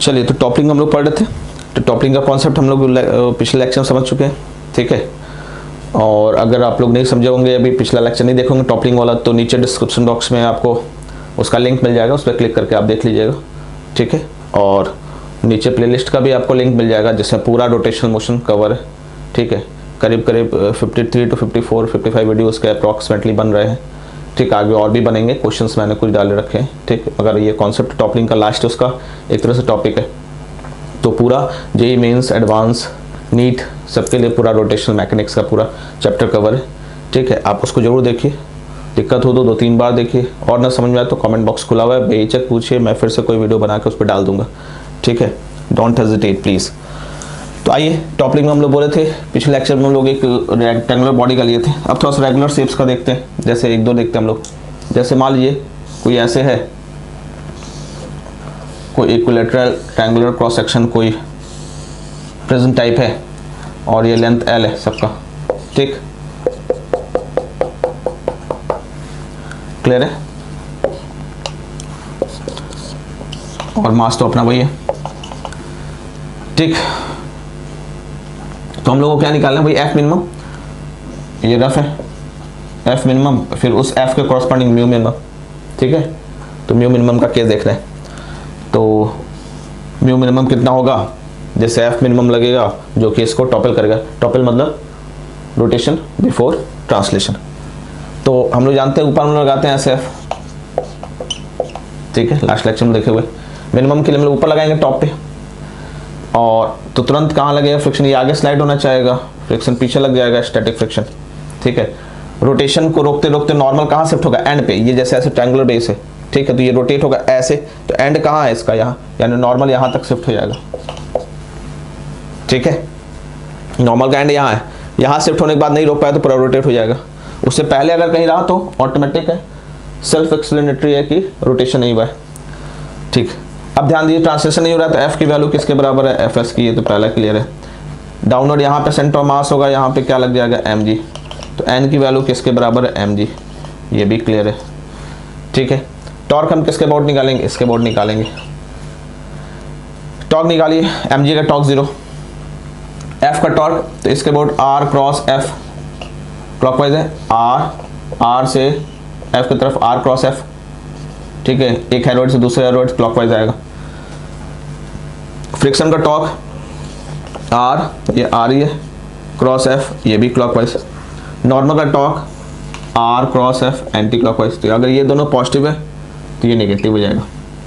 चलिए, तो टॉपलिंग हम लोग पढ़ रहे थे। तो टॉपलिंग का कॉन्सेप्ट हम लोग पिछले लेक्चर में समझ चुके हैं, ठीक है। और अगर आप लोग नहीं समझे होंगे, अभी पिछला लेक्चर नहीं देखोगे टॉपलिंग वाला, तो नीचे डिस्क्रिप्शन बॉक्स में आपको उसका लिंक मिल जाएगा, उस पर क्लिक करके आप देख लीजिएगा, ठीक है। और नीचे प्लेलिस्ट का भी आपको लिंक मिल जाएगा जिसमें पूरा रोटेशनल मोशन कवर है, ठीक है। करीब 53 to 55 वीडियोज़ के अप्रॉक्सीमेटली बन रहे हैं, ठीक। आगे और भी बनेंगे, क्वेश्चंस मैंने कुछ डाले रखे हैं, ठीक। अगर ये कॉन्सेप्ट टॉपलिंग का लास्ट उसका एक तरह से टॉपिक है, तो पूरा जेईई मेंस, एडवांस, नीट सबके लिए पूरा रोटेशनल मैकेनिक्स का पूरा चैप्टर कवर है, ठीक है। आप उसको जरूर देखिए, दिक्कत हो तो 2-3 बार देखिए, और ना समझ में आए तो कमेंट बॉक्स खुला हुआ है, बेहिचक पूछिए, मैं फिर से कोई वीडियो बना के उस पर डाल दूंगा, ठीक है। Don't hesitate please. तो आइए, टॉपलिंग में हम लोग बोले थे पिछले लेक्चर में हम लोग एक रेक्टेंगुलर बॉडी का लिए थे। अब थोड़ा सा रेगुलर शेप्स का देखते हैं, जैसे 1-2 देखते हैं हम लोग। जैसे मान लीजिए कोई ऐसे है, कोई इक्विलेटरल ट्रायंगुलर क्रॉस सेक्शन, कोई प्रिज्म टाइप है, और ये लेंथ L है सबका, ठीक। क्लियर है। और मास तो अपना वही है, ठीक। तो हम लोगों को क्या निकालना है भाई, F मिनिमम, ये रफ है F मिनिमम, फिर उस F के कॉरस्पॉन्डिंग म्यू मिनिमम, ठीक है। तो म्यू मिनिमम का केस देख रहे हैं, तो म्यू मिनिमम कितना होगा, जैसे F मिनिमम लगेगा जो कि इसको टॉपल करेगा। टॉपल मतलब रोटेशन बिफोर ट्रांसलेशन। तो हम लोग जानते हैं ऊपर हम लोग लगाते हैं ऐसे F, ठीक है, लास्ट लेक्चर में देखे हुए। मिनिमम के लिए हम लोग ऊपर लगाएंगे टॉप पे, और तो तुरंत कहाँ लगेगा फ्रिक्शन, ये आगे स्लाइड होना चाहेगा, फ्रिक्शन पीछे लग जाएगा, स्टैटिक फ्रिक्शन, ठीक है। रोटेशन को रोकते रोकते नॉर्मल कहाँ शिफ्ट होगा, एंड पे। ये जैसे ऐसे ट्रायंगुलर बेस है, ठीक है, तो ये रोटेट होगा ऐसे, तो एंड कहाँ है इसका, यहाँ, यानी नॉर्मल यहाँ तक शिफ्ट हो जाएगा, ठीक है। नॉर्मल का एंड यहाँ है, यहाँ शिफ्ट होने के बाद नहीं रोक पाया तो पूरा रोटेट हो जाएगा। उससे पहले अगर कहीं रहा तो ऑटोमेटिक है, सेल्फ एक्सप्लेनेटरी है कि रोटेशन नहीं हुआ है, ठीक। अब ध्यान दीजिए, ट्रांसलेशन नहीं हो रहा, तो F की वैल्यू किसके बराबर है, Fs की, ये तो पहला क्लियर है। डाउनवर्ड यहाँ पे सेंटर ऑफ मास होगा, यहाँ पे क्या लग जाएगा, mg, तो n की वैल्यू किसके बराबर है, mg, ये भी क्लियर है, ठीक है। टॉर्क हम किसके अबाउट निकालेंगे, इसके अबाउट निकालेंगे। टॉर्क निकालिए, mg का टॉर्क 0, F का टॉर्क, तो इसके about r cross F, clockwise है, r से F की तरफ r क्रॉस F, ठीक है। एक हेरोइड से दूसरे हेरोइड क्लॉकवाइज आएगा। फ्रिक्शन का टॉर्क R, ये R ही है, क्रॉस F, ये भी क्लॉकवाइज। नॉर्मल का torque R cross F, anti clockwise. तो अगर ये दोनों पॉजिटिव है तो ये नेगेटिव हो जाएगा,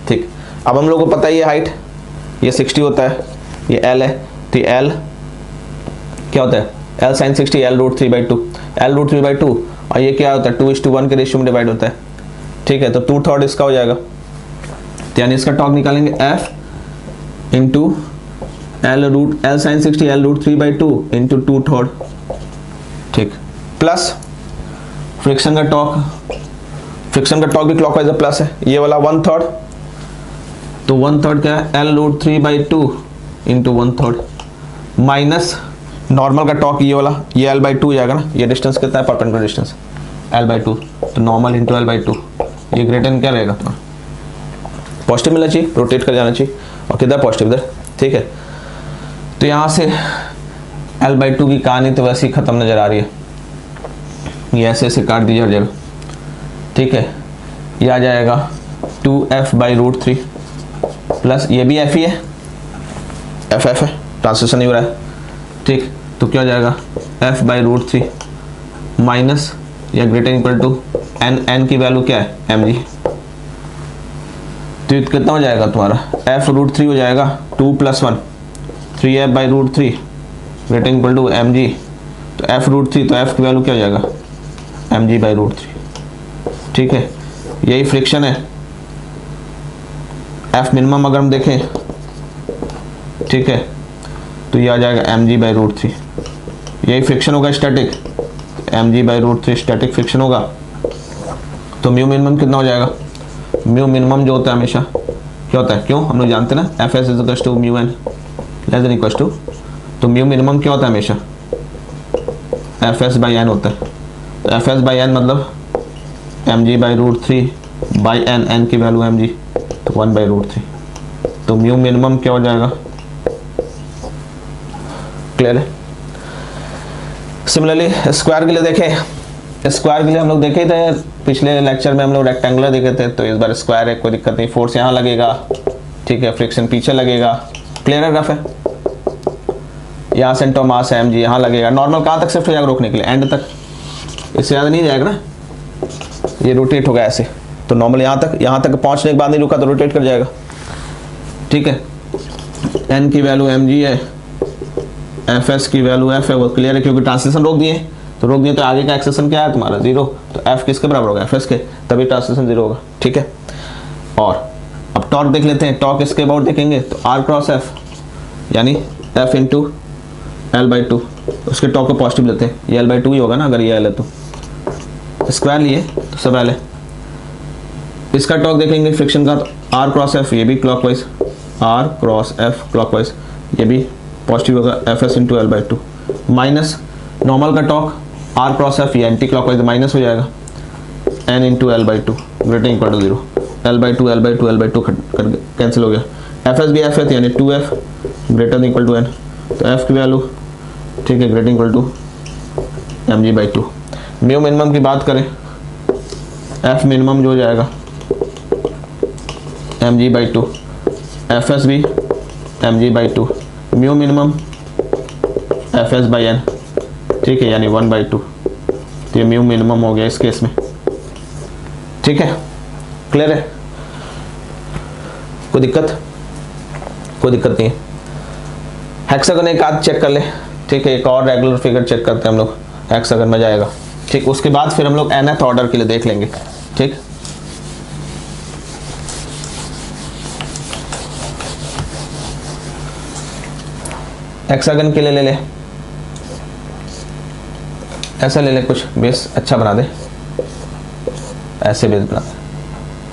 ठीक। अब हम लोग को पता है ये हाइट, ये 60 होता है, ये L है, तो L क्या होता है, L sin 60, L root 3/2, L root 3/2, और ये क्या होता है, 2:1 के रेशियो में डिवाइड होता है, ठीक है। तो 2/3 इसका हो जाएगा, तो यानी इसका टॉर्क निकालेंगे F into L sin 60, L root 3/2 into 2/3, ठीक। प्लस फ्रिक्शन का टॉर्क भी क्लॉकवाइज है, प्लस है, ये वाला 1/3, तो 1/3 क्या है, L root 3/2 into 1/3, minus normal का टॉर्क ये वाला, ये L/2 हो जाएगा ना, ये डिस्टेंस कितना है, परपेंडिकुलर डिस्टेंस L/2, तो नॉर्मल इंटू L/2, ये ग्रेटर देन क्या रहेगा तुम्हारा, पॉजिटिव मिलना चाहिए, रोटेट कर जाना चाहिए, और किधर पॉजिटिव इधर, ठीक है। तो यहाँ से L/2 की कहानी तो वैसे ही खत्म नजर आ रही है, ये ऐसे ऐसे काट दीजिए हर जगह, ठीक है। ये आ जाएगा 2F/√3 प्लस ये भी F ही है, F है, ट्रांसलेशन नहीं हो रहा है, ठीक। तो क्या हो जाएगा, F/√3 माइनस या ग्रेटर इक्वल टू n की वैल्यू क्या है, mg, तो ये कितना हो जाएगा तुम्हारा, F√3 हो जाएगा 2 + 1, 3F/√3 greater equal to mg, तो F√3, तो F की वैल्यू क्या हो जाएगा, mg/√3, ठीक है। यही फ्रिक्शन है, F मिनिमम अगर हम देखें, ठीक है, तो ये आ जाएगा mg/√3, यही फ्रिक्शन होगा स्टैटिक, mg/√3 स्टैटिक फ्रिक्शन होगा। तो म्यू मिनिमम कितना हो जाएगा, म्यू मिनिमम जो होता है हमेशा क्या होता है, क्यों हम लोग जानते हैं ना, Fs = μn < टू, तो म्यू मिनिमम क्या होता है हमेशा, Fs/n होता है, तो Fs/n मतलब mg/√3/n, n की वैल्यू mg, तो 1/√3, तो म्यू मिनिमम क्या हो जाएगा, क्लियर है। सिमिलरली स्क्वायर के लिए देखें, स्क्वायर के लिए हम लोग देखे थे पिछले लेक्चर में, हम लोग रेक्टेंगुलर देखे थे, तो इस बार स्क्वायर है, कोई दिक्कत नहीं, फोर्स यहाँ लगेगा, ठीक है, फ्रिक्शन पीछे लगेगा, क्लियर है रफ है। यहाँ सेंटर मास है mg, यहाँ लगेगा, नॉर्मल कहाँ तक शिफ्ट हो जाएगा रोकने के लिए, एंड तक, इससे ज़्यादा नहीं जाएगा ना, ये रोटेट होगा ऐसे, तो नॉर्मल यहाँ तक पहुँचने के बाद नहीं रुका तो रोटेट कर जाएगा, ठीक है। n की वैल्यू mg है, fs की वैल्यू f है, वो क्लियर है, क्योंकि ट्रांसलेशन रोक दिए, तो आगे का एक्सेशन क्या है तुम्हारा 0, तो f किसके बराबर होगा, fs के, तभी ट्रांसलेशन 0 होगा, ठीक है। और अब टॉर्क देख लेते हैं, टॉर्क इसके अबाउट देखेंगे तो r क्रॉस f यानी f इंटू l/2, उसके टॉर्क को पॉजिटिव लेते हैं, ये l/2 ही होगा ना, अगर ये l है तो स्क्वायर लिए तो सब l है। इसका टॉर्क देखेंगे फ्रिक्शन का, तो r क्रॉस f, ये भी clockwise, r cross f clockwise, ये भी पॉजिटिव होगा, fs into l/2, minus normal का टॉर्क r क्रॉस f, ये एंटी क्लॉकवाइज माइनस हो जाएगा, n into l/2 greater equal to 0, l/2 cancel हो गया, fs भी f है यानी 2f greater equal to n, तो f की वैल्यू, ठीक है, greater equal to mg/2। Mu minimum की बात करें, f मिनिमम जो हो जाएगा mg/2, fs भी mg/2, म्यू मिनिमम fs/n, ठीक है, यानी 1/2, तो ये म्यू मिनिमम हो गया इस केस में, ठीक है, क्लियर है, कोई दिक्कत नहीं है। हेक्सागन एक आध चेक कर ले, ठीक है, एक और रेगुलर फिगर चेक करते हैं हम लोग, हेक्सागन में जाएगा, ठीक, उसके बाद फिर हम लोग nth ऑर्डर के लिए देख लेंगे, ठीक। हेक्सागन के लिए ले ले, ऐसा ले ले, कुछ बेस अच्छा बना दे, ऐसे बेस बना दे,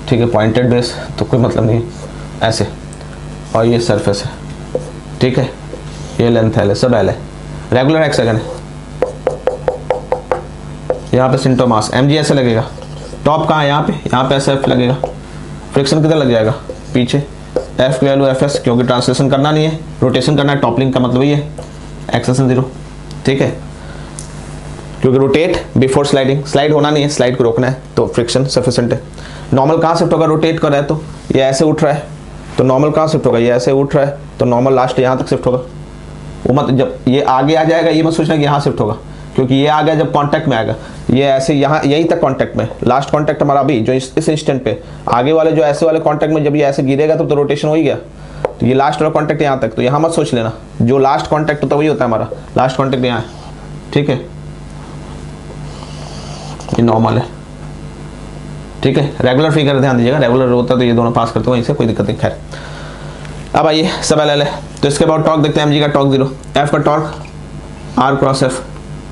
ठीक है, पॉइंटेड बेस तो कोई मतलब नहीं, ऐसे, और ये सरफेस है, ठीक है, ये लेंथ है, सब एल है, रेगुलर हेक्सागन है, यहाँ पे सेंटर मास mg ऐसे लगेगा, टॉप कहाँ है, यहाँ पे ऐसे f लगेगा, फ्रिक्शन किधर लग जाएगा, पीछे, f की वैल्यू fs, क्योंकि ट्रांसलेशन करना नहीं है, रोटेशन करना है, टॉपलिंग का मतलब ये है, एक्सेशन 0, ठीक है, क्योंकि रोटेट बिफोर स्लाइड होना नहीं है, स्लाइड को रोकना है, तो फ्रिक्शन सफिशिएंट है। नॉर्मल कहाँ शिफ्ट होगा, रोटेट कर रहा है तो ये ऐसे उठ रहा है, तो नॉर्मल कहाँ शिफ्ट होगा, ये ऐसे उठ रहा है, तो नॉर्मल लास्ट यहाँ तक शिफ्ट होगा, वो मत, जब ये आगे आ जाएगा ये मत सोचना कि यहाँ शिफ्ट होगा, क्योंकि ये आ गया जब कांटेक्ट में आएगा, ये ऐसे यहाँ यहीं तक कांटेक्ट में, लास्ट कांटेक्ट हमारा अभी जो इस इंस्टेंट पे, आगे वाले जो ऐसे वाले कांटेक्ट में जब ये ऐसे गिरेगा तो रोटेशन हो ही गया, तो ये लास्ट वाला कांटेक्ट यहाँ तक, तो यहाँ मत सोच लेना, जो लास्ट कांटेक्ट होता है वही होता है हमारा, लास्ट कांटेक्ट यहाँ है, ठीक है, ये नॉर्मल है, ठीक है, रेगुलर फिगर ध्यान दीजिएगा, रेगुलर होता है तो ये दोनों पास करते हो वहीं से, कोई दिक्कत नहीं। खैर अब आइए सब एल है, तो इसके बाद टॉर्क देखते हैं, mg का टॉर्क 0, f का torque r cross f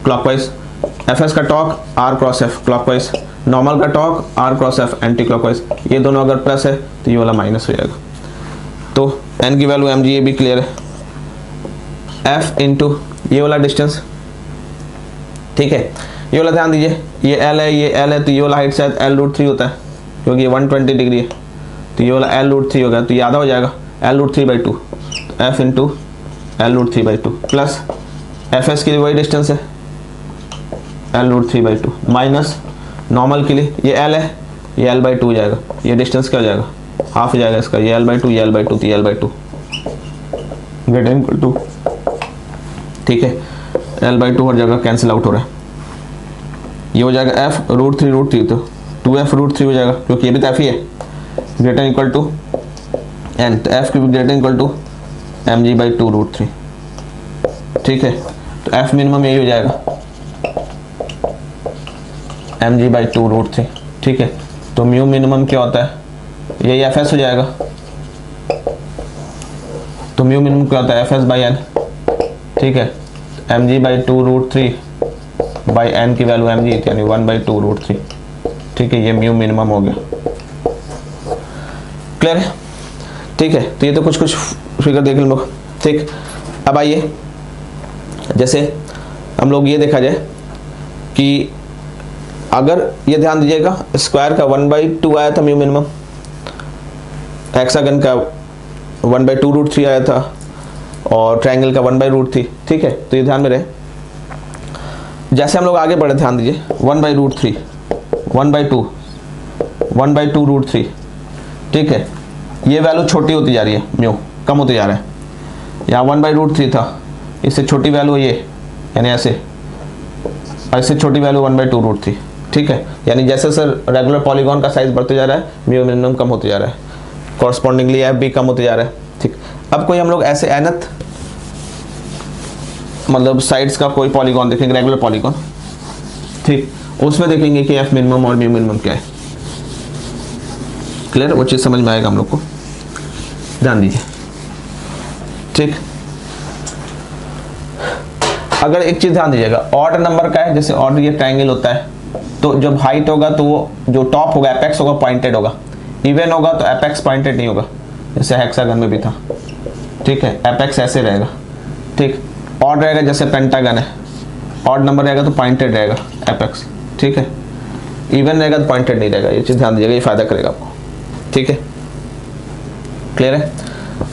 clockwise, fs का torque r cross f clockwise, normal का torque r cross f anti clockwise, ये दोनों अगर प्लस है तो ये वाला माइनस हो जाएगा, तो n की वैल्यू mg, ये भी क्लियर है, f इंटू ये वाला डिस्टेंस, ठीक है, ये वाला ध्यान दीजिए, ये l है, ये l है, तो ये वाला हाइट शायद l√3 होता है, क्योंकि ये 120 डिग्री है, तो ये वाला l√3 होगा, तो ये आधा हो जाएगा l√3/2, f into l√3/2 plus fs के लिए वही डिस्टेंस है l√3/2 माइनस नॉर्मल के लिए ये l है, ये l/2 हो जाएगा, ये डिस्टेंस क्या हो जाएगा, हाफ हो जाएगा इसका, ये l/2, ये l/2, तो ये l/2 ग्रेटर इक्वल टू, ठीक है, l/2 हर जगह कैंसिल आउट हो रहा है, ये हो जाएगा f√3√3, तो 2f√3 हो जाएगा, क्योंकि ये भी तो f ही है, ग्रेटर इक्वल टू n, तो f की ग्रेटर इक्वल टू mg/2√3, ठीक है, तो f मिनिमम यही हो जाएगा mg/2√3, ठीक है, तो म्यू मिनिमम क्या होता है, यही fs हो जाएगा, तो म्यू मिनिमम क्या होता है fs/n, ठीक है, mg/2√3 बाई n की वैल्यू mg यानी 1/2√3, ठीक है, ये म्यू मिनिमम हो गया, क्लियर है, ठीक है, तो ये तो कुछ फिगर देख लो, ठीक। अब आइए जैसे हम लोग ये देखा जाए कि अगर ये ध्यान दीजिएगा, स्क्वायर का 1/2 आया था म्यू मिनिमम, हेक्सागन का 1/2√3 आया था और ट्रायंगल का 1/√3, ठीक है। तो ये ध्यान में रहे। जैसे हम लोग आगे बढ़े ध्यान दीजिए, 1/√3, 1/2, 1/2√3, ठीक है। ये वैल्यू छोटी होती जा रही है, म्यू कम होती जा रहा है। यहाँ 1/√3 था, इससे छोटी वैल्यू ये, यानी ऐसे, और इससे छोटी वैल्यू 1/2√3, ठीक है। यानी जैसे सर रेगुलर पॉलीगॉन का साइज बढ़ते जा रहा है, म्यू मिनिमम कम होते जा रहा है, कॉरस्पॉन्डिंगली एफ भी कम होते जा रहा है, ठीक। अब कोई हम लोग ऐसे nth मतलब साइड्स का कोई पॉलीगॉन देखेंगे, रेगुलर पॉलीगॉन, ठीक, उसमें देखेंगे कि एफ मिनिमम और म्यू मिनिमम क्या है। क्लियर, वो चीज़ समझ में आएगा हम लोग को, ध्यान दीजिए, ठीक। अगर एक चीज़ ध्यान दीजिएगा, ऑड नंबर का है, जैसे ऑड ये ट्रायंगल होता है, तो जब हाइट होगा तो वो जो टॉप होगा एपेक्स होगा पॉइंटेड होगा, इवन होगा तो एपेक्स पॉइंटेड नहीं होगा, जैसे हेक्सागन में भी था, ठीक है। एपेक्स ऐसे रहेगा, ठीक। ऑड रहेगा जैसे पेंटागन है, ऑड नंबर रहेगा तो पॉइंटेड रहेगा एपेक्स, ठीक है। इवन रहेगा तो पॉइंटेड नहीं रहेगा, ये चीज़ ध्यान दीजिएगा, ये फायदा करेगा आपको, ठीक है। क्लियर है।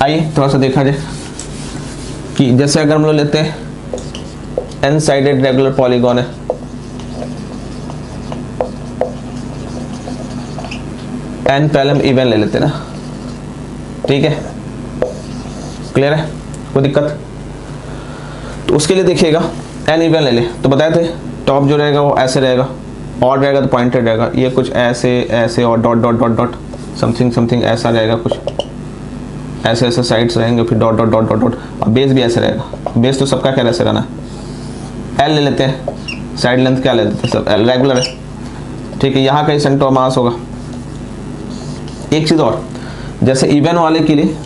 आइए थोड़ा सा देखा जाए कि जैसे अगर हम लोग लेते हैं एन साइडेड रेगुलर पॉलीगॉन है, एन पहले हम इवन ले लेते हैं ना, ठीक है। क्लियर है, कोई दिक्कत? तो उसके लिए देखिएगा एन इवन ले ले, तो बताए थे टॉप जो रहेगा वो ऐसे रहेगा, ऑड रहेगा तो पॉइंटेड रहेगा, ये कुछ ऐसे ऐसे और dot dot dot dot something something ऐसा रहेगा, कुछ ऐसे ऐसे साइड्स रहेंगे, फिर dot dot dot dot dot, और बेस भी ऐसे रहेगा। बेस तो सबका क्या ऐसे रहना है, एल ले लेते हैं, साइड लेंथ क्या ले लेते हैं, सब एल रेगुलर है, ठीक है। यहाँ कहीं सेंटर ऑफ मास होगा। एक चीज़ और, जैसे इवन वाले के लिए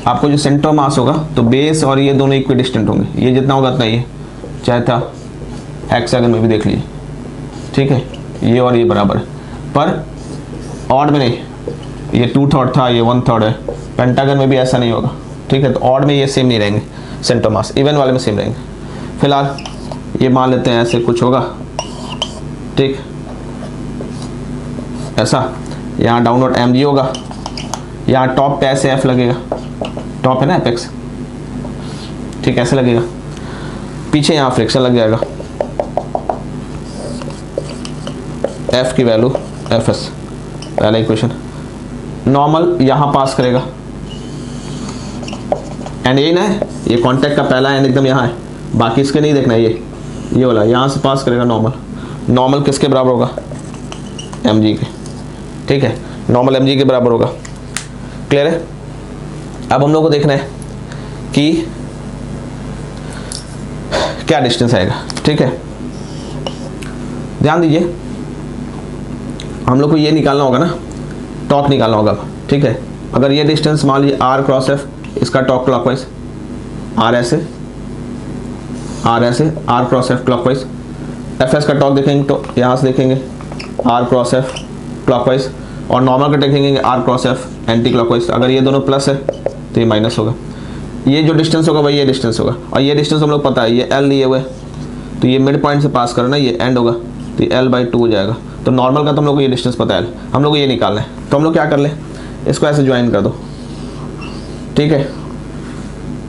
आपको जो सेंटर ऑफ मास होगा तो बेस और ये दोनों इक्विडिस्टेंट होंगे, ये जितना होगा उतना ये, चाहे था हेक्सागन में भी देख लीजिए, ठीक है, ये और ये बराबर है। पर ऑड में नहीं, ये 2/3 था, ये 1/3 है, पेंटागन में भी ऐसा नहीं होगा, ठीक है। तो ऑड में ये सेम नहीं रहेंगे सेंटर मास, इवन वाले में सेम रहेंगे। फिलहाल ये मान लेते हैं ऐसे कुछ होगा, ठीक, ऐसा। यहाँ डाउनवर्ड mg होगा, यहाँ टॉप पे ऐसे f लगेगा, टॉप है ना एपेक्स, ठीक, ऐसे लगेगा। पीछे यहाँ फ्रिक्शन लग जाएगा, f की वैल्यू fs, पहला इक्वेशन। नॉर्मल यहाँ पास करेगा, एंड यही ना है, ये कॉन्टैक्ट का पहला एंड एकदम यहाँ है, बाकी इसके नहीं देखना है, ये वाला यहाँ से पास करेगा नॉर्मल। नॉर्मल किसके बराबर होगा, mg के, ठीक है। नॉर्मल mg के बराबर होगा। क्लियर है। अब हम लोग को देखना है कि क्या डिस्टेंस आएगा, ठीक है। ध्यान दीजिए, हम लोग को ये निकालना होगा ना, टॉप निकालना होगा, ठीक है। अगर ये डिस्टेंस मान लीजिए r क्रॉस f, इसका टॉप क्लॉकवाइज, r ऐसे, r cross f clockwise, fs का टॉप देखेंगे तो यहाँ से देखेंगे r क्रॉस f क्लॉकवाइज, और नॉर्मल का देखेंगे r cross f anti clockwise. अगर ये दोनों प्लस है तो ये माइनस होगा। ये जो डिस्टेंस होगा वही ये डिस्टेंस होगा, और ये डिस्टेंस हम लोग पता है, ये l लिए हुए, तो ये मिड पॉइंट से पास करना, ये एंड होगा, तो ये l/2 हो जाएगा। तो नॉर्मल का तो हम लोग को ये डिस्टेंस पता है, हम लोग को ये निकालना है। तो हम लोग क्या कर ले, इसको ऐसे ज्वाइन कर दो, ठीक है।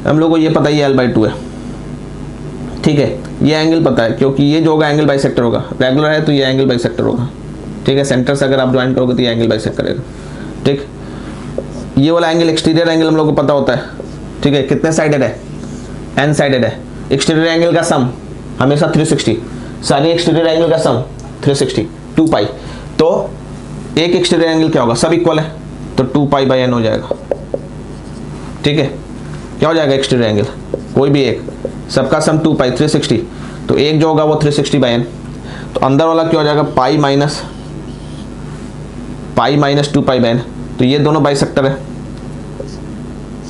हम लोग को ये पता है ये l/2 है, ठीक है। ये एंगल पता है क्योंकि ये जो होगा एंगल बाइसेक्टर होगा, रेगुलर है तो ये एंगल बाइसेक्टर होगा, ठीक है। सेंटर से अगर आप ज्वाइन करोगे तो ये एंगल बाइसेक्ट करेगा, ठीक। ये वाला एंगल एक्सटीरियर एंगल हम लोग को पता होता है, ठीक है। कितने साइडेड है, n साइडेड है। एक्सटीरियर एंगल का सम हमेशा 360, सारी एक्सटीरियर एंगल का सम 360, 2π। तो एक एक्सटीरियर एंगल क्या होगा, सब इक्वल है तो 2π/n हो जाएगा, ठीक है। क्या हो जाएगा एक्सटीरियर एंगल, कोई भी एक, सबका सम 2π 360, तो एक जो होगा वो 360/n। तो अंदर वाला क्या हो जाएगा, पाई माइनस 2π/n। तो ये दोनों बाइसेक्टर है,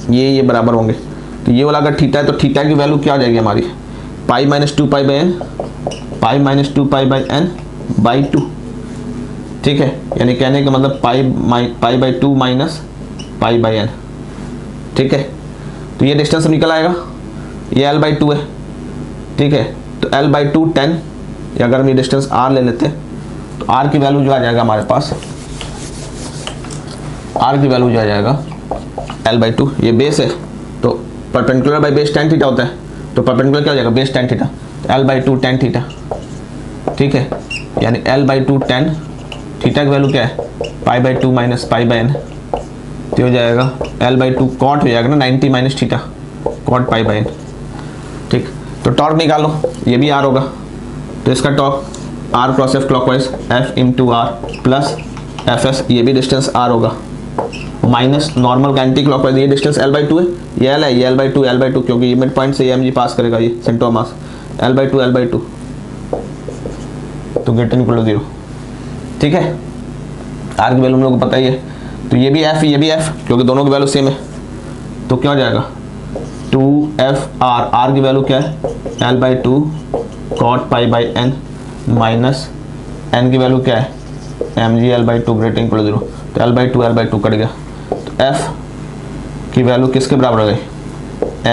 ये बराबर होंगे। तो ये वाला अगर थीटा है तो थीटा की वैल्यू क्या हो जाएगी हमारी, पाई माइनस 2π/n/2, ठीक है। यानी कहने का मतलब π/2 माइनस π/n, ठीक है। तो ये डिस्टेंस निकल आएगा, ये l/2 है, ठीक है। तो l/2 10, या अगर हम ये डिस्टेंस r ले लेते हैं तो r की वैल्यू जो आ जाएगा हमारे पास, r की वैल्यू जो आ जाएगा L/2, ये बेस है तो perpendicular by base tan theta होता है, तो परपेंडिकुलर क्या हो जाएगा बेस tan थीटा, तो L/2 tan थीटा, ठीक है, यानी L/2 tan थीटा की वैल्यू क्या है π/2 माइनस π/n, तो हो जाएगा L/2 कॉट हो जाएगा ना 90 माइनस थीटा कॉट π/n, ठीक। तो टॉर्क निकालो, ये भी R होगा, तो इसका torque R cross F clockwise F into R plus Fs, ये भी डिस्टेंस R होगा, माइनस नॉर्मल का एंटी क्लॉकवाइज, ये डिस्टेंस L/2 है, ये L है, ये L/2 क्योंकि ये मिड पॉइंट से ये mg पास करेगा, ये सेंटर ऑफ मास L/2 तो ग्रेटर इक्वल टू 0, ठीक है। R की वैल्यू हम लोग को पता ही है, तो ये भी F क्योंकि दोनों की वैल्यू सेम है, तो क्या हो जाएगा 2FR, R की वैल्यू क्या है L/2 cot π/n minus n की वैल्यू क्या है mg L/2 greater equal to 0, तो L/2 कट गया, तो F की वैल्यू किसके बराबर हो गई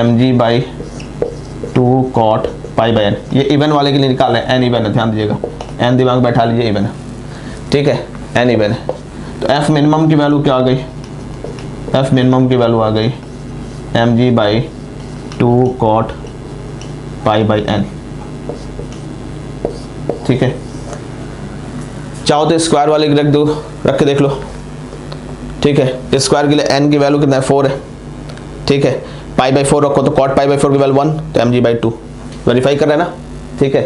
mg/2 cot π/n, ये इवन वाले के लिए निकाल है, n इवन है, ध्यान दीजिएगा, n दिमाग बैठा लीजिए, इवन है, ठीक है, n इवन है, तो F मिनिमम की वैल्यू क्या आ गई, F मिनिमम की वैल्यू आ गई mg/2 cot π/n, ठीक है। चाहो तो स्क्वायर वाले रख दो, रख के देख लो, ठीक है। स्क्वायर के लिए n की वैल्यू कितना है 4 है, ठीक है, π/4 रखो तो cot π/4 की वैल्यू 1, तो mg/2 वेरीफाई कर रहे हैं ना, ठीक है।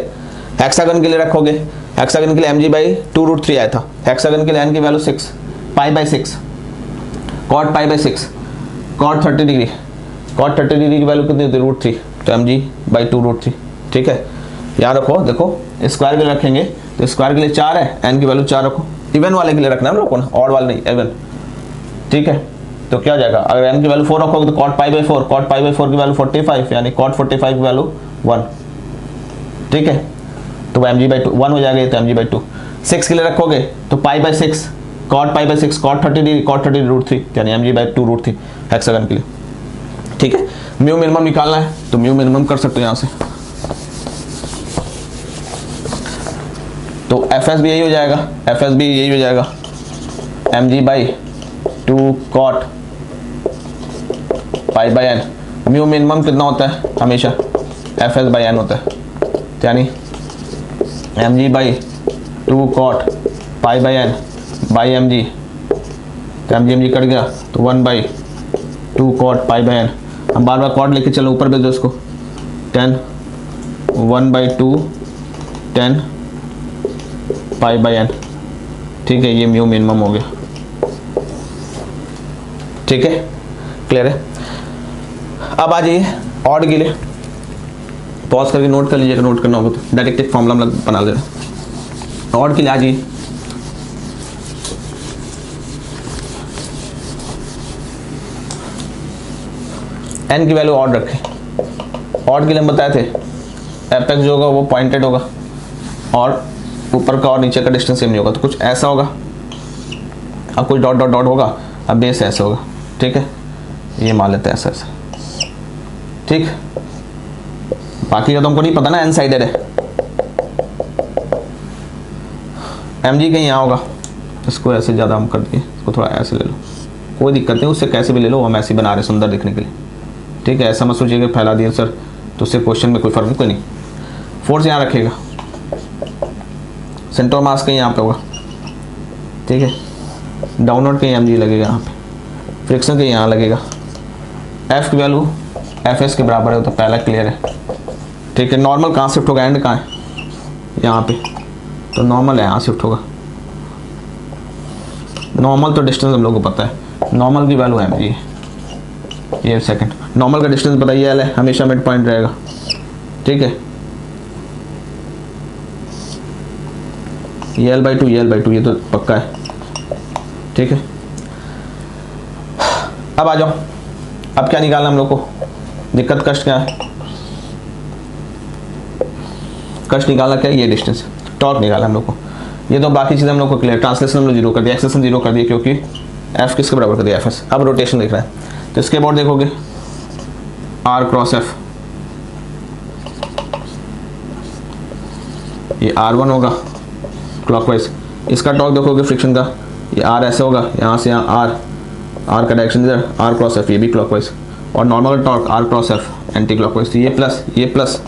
हेक्सागन के लिए रखोगे, हेक्सागन के लिए mg/2√3 आया था, हेक्सागन के लिए n की value 6, π/6 cot π/6 cot 30 degree, cot 30 degree की वैल्यू कितनी होती है √3, तो mg/2√3, ठीक है। यहाँ रखो, देखो स्क्वायर के लिए रखेंगे तो स्क्वायर के लिए 4 है, n की वैल्यू 4 रखो, इवन वाले के लिए रखना है रखो ना, ऑड वाले नहीं, इवन, ठीक है। तो क्या हो जाएगा, अगर n की वैल्यू 4 रखोगे तो cot π/4 की वैल्यू 45, यानी cot 45 की वैल्यू 1, ठीक है, तो mg/2 1 हो जाएगा, तो mg/2। 6 के लिए रखोगे तो π/6 cot π/6 cot 30 डिग्री √3, यानी mg/2√3 हेक्सागन के लिए, ठीक है। म्यू मिनिमम निकालना है तो म्यू मिनिमम कर सकते हो यहाँ से, तो Fs भी यही हो जाएगा, mg/2 cot π/n, mu minimum कितना होता है हमेशा Fs/n होता है, यानी mg/2 cot π/n by mg, तो mg कट गया तो 1/2 cot π/n, हम बार बार कॉट लेके चलो, ऊपर भेज दो इसको, 10 1/2 10 π/n, ठीक है, ये म्यू मिनिमम हो गया, ठीक है, क्लियर है। अब आ जाइए ऑड के लिए, पॉज करके नोट कर लीजिएगा, नोट करना होगा तो डायरेक्ट एक फॉर्मूला बना देना। ऑड के लिए आ जाइए, n की वैल्यू ऑड रखें, ऑड के लिए हम बताए थे एपेक्स जो होगा वो पॉइंटेड होगा और ऊपर का और नीचे का डिस्टेंस सेम नहीं होगा, तो कुछ ऐसा होगा, अब कुछ डॉट डॉट डॉट होगा, अब बेस ऐसा होगा, ठीक है, ये मान लेते हैं ऐसा ऐसा, ठीक। बाकी का तो हमको नहीं पता ना, एन साइडेड है, mg कहीं यहाँ होगा, इसको ऐसे ज़्यादा हम कर दिए, इसको थोड़ा ऐसे ले लो, कोई दिक्कत नहीं, उससे कैसे भी ले लो, हम ऐसे बना रहे सुंदर दिखने के लिए, ठीक है। ऐसा मत सोचिए कि फैला दिया सर तो उससे क्वेश्चन में कोई फर्क नहीं, फोर्स यहाँ रखेगा, सेंटर ऑफ मास कहीं यहाँ पे होगा, ठीक है, डाउनवर्ड कहीं mg लगेगा यहाँ पे, फ्रिक्शन कहीं यहाँ लगेगा, f की वैल्यू fs के बराबर है, तो पहला क्लियर है, ठीक है। नॉर्मल कहाँ शिफ्ट होगा, एंड कहाँ है यहाँ पे, तो नॉर्मल है यहाँ शिफ्ट होगा, नॉर्मल तो डिस्टेंस हम लोग को पता है, नॉर्मल की वैल्यू mg है, ये सेकंड, नॉर्मल का डिस्टेंस बताइए L है, हमेशा मिड पॉइंट रहेगा, ठीक है, ये L/2 ये तो पक्का है, ठीक है। अब आ जाओ, अब क्या निकालना हम लोग को, दिक्कत कष्ट क्या है, कष्ट निकालना क्या है, ये डिस्टेंस, टॉर्क निकालना हम लोग को, ये तो बाकी चीज़ें हम लोग को क्लियर, ट्रांसलेशन हम लोग 0 कर दिया, एक्सेशन 0 कर दिया, क्योंकि F किसके बराबर कर दिया Fs। अब रोटेशन देख रहा है, तो इसके बाद देखोगे R क्रॉस F, ये R1 होगा क्लॉकवाइज, इसका टॉर्क देखोगे फ्रिक्शन का, ये R ऐसे होगा, यहाँ से यहाँ R, आर का डायरेक्शन इधर, आर क्रॉस एफ, ये भी क्लॉकवाइज, और normal torque R cross F anti clockwise, तो ये प्लस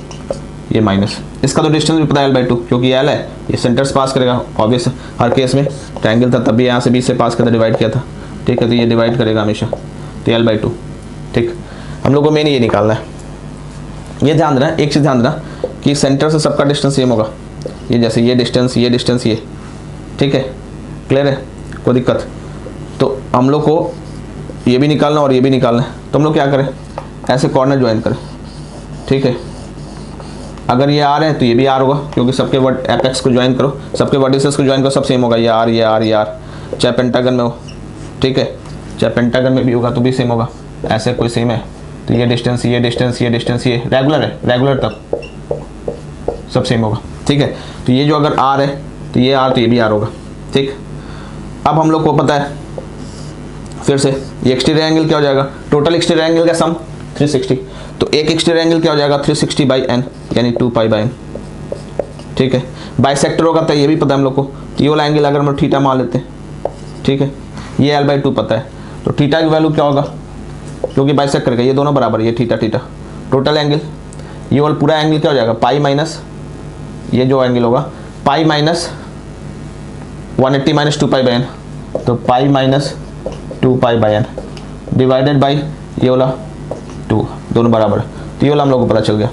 ये माइनस। इसका तो डिस्टेंस भी पता है L/2, क्योंकि L है, ये सेंटर से पास करेगा ऑब्वियस हर केस में, ट्रायंगल था तब भी यहाँ से बीच से पास करता डिवाइड किया था, ठीक है, तो ये डिवाइड करेगा हमेशा, तो L/2, ठीक। हम लोग को मेन ये निकालना है। ये ध्यान देना, एक चीज़ ध्यान देना कि सेंटर से सबका डिस्टेंस सेम होगा, ये जैसे ये डिस्टेंस ये, ठीक है, क्लियर है, कोई दिक्कत। तो हम लोग को ये भी निकालना और ये भी निकालना है, तो हम लोग क्या करें, ऐसे कॉर्नर ज्वाइन करें, ठीक है। अगर ये आर है तो ये भी आर होगा, क्योंकि सबके एपेक्स को ज्वाइन करो, सबके वर्टिसेस को ज्वाइन करो, सब सेम होगा, ये आर, चाहे पेंटागन में हो, ठीक है, चाहे पेंटागन में भी होगा तो भी सेम होगा, ऐसे कोई सेम है, तो ये डिस्टेंस ये रेगुलर तक सब सेम होगा, ठीक है। तो ये जो अगर आर है तो ये आर, तो ये भी आर होगा, ठीक। अब हम लोग को पता है फिर से ये एक्सटीरियर एंगल क्या हो जाएगा, टोटल एक्सटीरियर एंगल का सम 360, तो एक एक्सटीरियर एंगल क्या हो जाएगा 360/n, यानी 2π/n, ठीक है। बाइसेक्टर होगा तो ये भी पता है हम लोग को, तो ये वाला एंगल अगर हम थीटा मान लेते हैं, ठीक है, ये L/2 पता है, तो थीटा की वैल्यू क्या होगा, क्योंकि बाइसेक्ट करेगा, ये दोनों बराबर, ये थीटा टोटल एंगल, ये वाला पूरा एंगल क्या हो जाएगा पाई माइनस, ये जो एंगल होगा पाई माइनस 180 माइनस 2π/n, तो pi minus 2π/n divided by ये वाला 2, दोनों बराबर, तो ये वाला हम लोग को पता चल गया,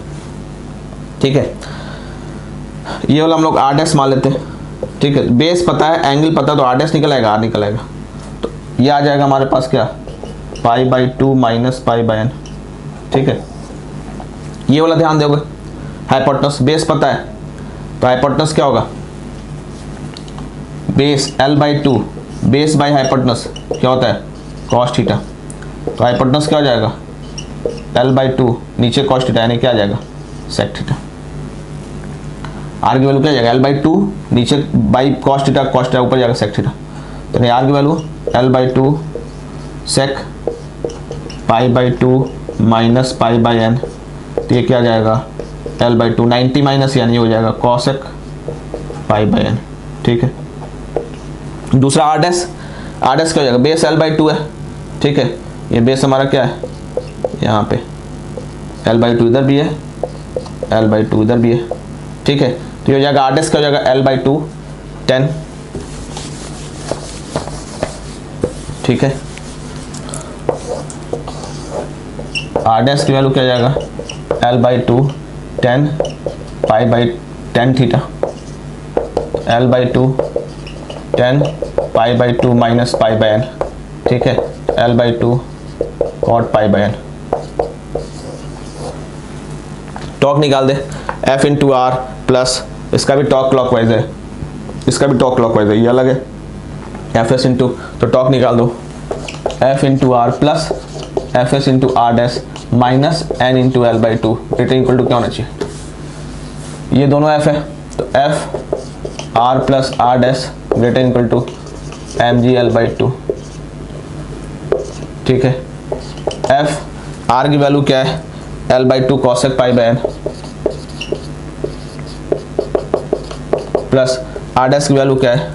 ठीक है। ये वाला हम लोग r' मान लेते हैं, ठीक है, बेस पता है, एंगल पता है, तो r' निकल आएगा, r निकल आएगा, तो ये आ जाएगा हमारे पास क्या π/2 माइनस π/n, ठीक है। ये वाला ध्यान दोगे, हाइपोटेनस बेस पता है, तो हाइपोटेनस क्या होगा, base L/2 base by hypotenuse क्या होता है cos थीटा, तो हाइपोटेनस क्या हो जाएगा L/2 नीचे cos थीटा, यानी क्या आ जाएगा sec थीटा। आर की वैल्यू क्या आ जाएगा L/2 नीचे बाई cos थीटा ऊपर जाएगा sec थीटा, तो आर की value L/2 sec π/2 minus π/n, तो ये क्या आ जाएगा L/2 90 माइनस, यानी हो जाएगा cosec π/n, ठीक है। दूसरा r' क्या हो जाएगा, बेस L/2 है, ठीक है, ये बेस हमारा क्या है यहाँ पे L/2 इधर भी है, L/2 इधर भी है, ठीक है, तो ये हो जाएगा r' क्या हो जाएगा L/2 10, ठीक है। r' की वैल्यू क्या आ जाएगा L/2 10 π/10 theta, L/2 10 π/2 minus π/n, ठीक है, L/2 cot π/n। टॉक निकाल दे, F × R प्लस, इसका भी टॉक क्लॉकवाइज है, इसका भी टॉक क्लॉकवाइज है, ये अलग है, Fs × तो टॉक निकाल दो, F × R plus Fs × R' minus n × L/2 greater equal to क्या होना चाहिए, ये दोनों F है, तो F R plus R' greater equal to mg L/2, ठीक है। F R की वैल्यू क्या है L/2 cosec π/n plus R' की वैल्यू क्या है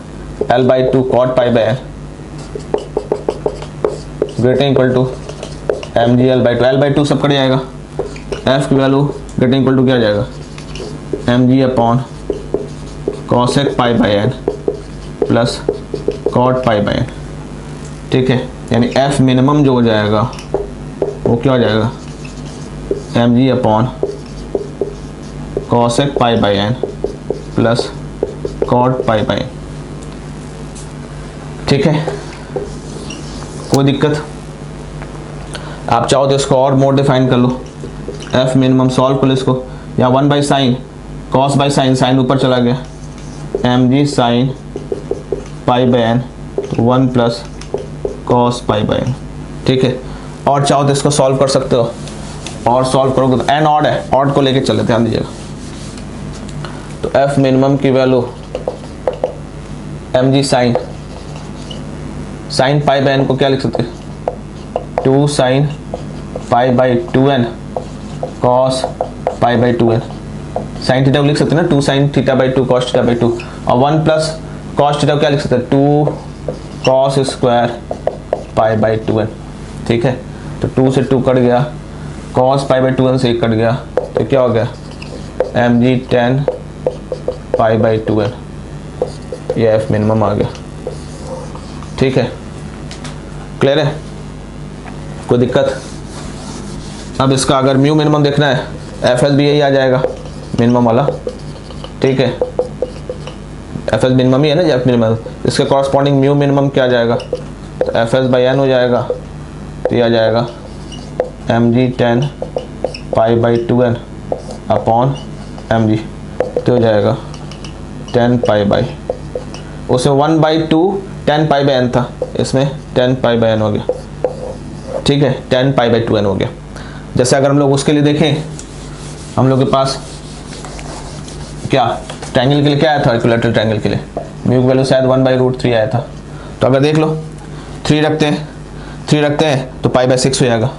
L/2 cot π/n greater equal to mg L/2 सब कट जाएगा, F की वैल्यू ग्रेटर इक्वल टू क्या आ जाएगा mg upon cosec π/n plus cot π/n, ठीक है, यानी F मिनिमम जो हो जाएगा वो क्या हो जाएगा mg upon cosec π/n plus cot π/n, ठीक है, कोई दिक्कत। आप चाहो तो इसको और मोड डिफाइन कर लो, F मिनिमम सॉल्व कर लो इसको, या 1/sin cos by sine, sign ऊपर चला गया, mg sin π/n 1 plus cos π/n, ठीक है। और चाहो तो इसको सॉल्व कर सकते हो, और सॉल्व करोगे तो n ऑड है, ऑड को लेके चले, ध्यान दीजिएगा। तो F मिनिमम की वैल्यू mg sin π/n को क्या लिख सकते हैं 2 sin π/2n cos π/2n, sin theta को लिख सकते हैं ना 2 sin θ/2 cos θ/2, और 1 प्लस cos थीटा को क्या लिख सकते हैं 2 cos square pi by 2n, ठीक है। तो 2 से 2 कट गया, कॉस पाई बाई 2n से 1 कट गया, तो क्या हो गया mg 10 पाई बाई 2n, ये एफ मिनिमम आ गया, ठीक है। क्लियर है, कोई दिक्कत? अब इसका अगर म्यू मिनिमम देखना है, एफ एस भी यही आ जाएगा मिनिमम वाला, ठीक है। एफ एस मिनिमम ही है ना, एफ मिनिमम, इसके कॉरस्पॉन्डिंग म्यू मिनिमम क्या आ जाएगा, तो एफ एस बाई एन हो जाएगा, तो ये आ जाएगा M G 10 pi by 2n upon M G, तो हो जाएगा 10 पाई बाई, उसमें 1/2 10 पाई बाई एन था, इसमें 10 पाई बाई एन हो गया, ठीक है। 10 पाई बाई 2n हो गया। जैसे अगर हम लोग उसके लिए देखें, हम लोग के पास क्या ट्रायंगल के लिए क्या आया था, इक्विलैटरल ट्रायंगल के लिए म्यू की वैल्यू शायद 1/√3 आया था। तो अगर देख लो 3 रखते हैं तो पाई बाई 6 हो जाएगा,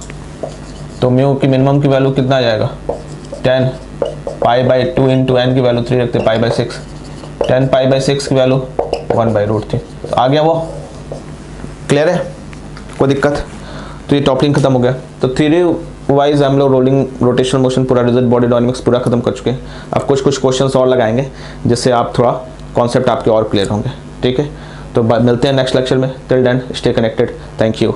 तो म्यू की मिनिमम की वैल्यू कितना आ जाएगा 10 पाई बाई 2 इंटू एन की वैल्यू 3 रखते पाई बाई 6, 10 पाई बाई 6 की वैल्यू 1/√3, तो आ गया वो। क्लियर है, कोई दिक्कत? तो ये टॉपिक खत्म हो गया। तो थ्योरी वाइज हम लोग रोटेशनल मोशन पूरा, रिजिड बॉडी डायनामिक्स पूरा खत्म कर चुके हैं। अब कुछ क्वेश्चंस और लगाएंगे जिससे आप थोड़ा कॉन्सेप्ट आपके और क्लियर होंगे, ठीक है। तो मिलते हैं नेक्स्ट लेक्चर में, till then stay connected, thank you.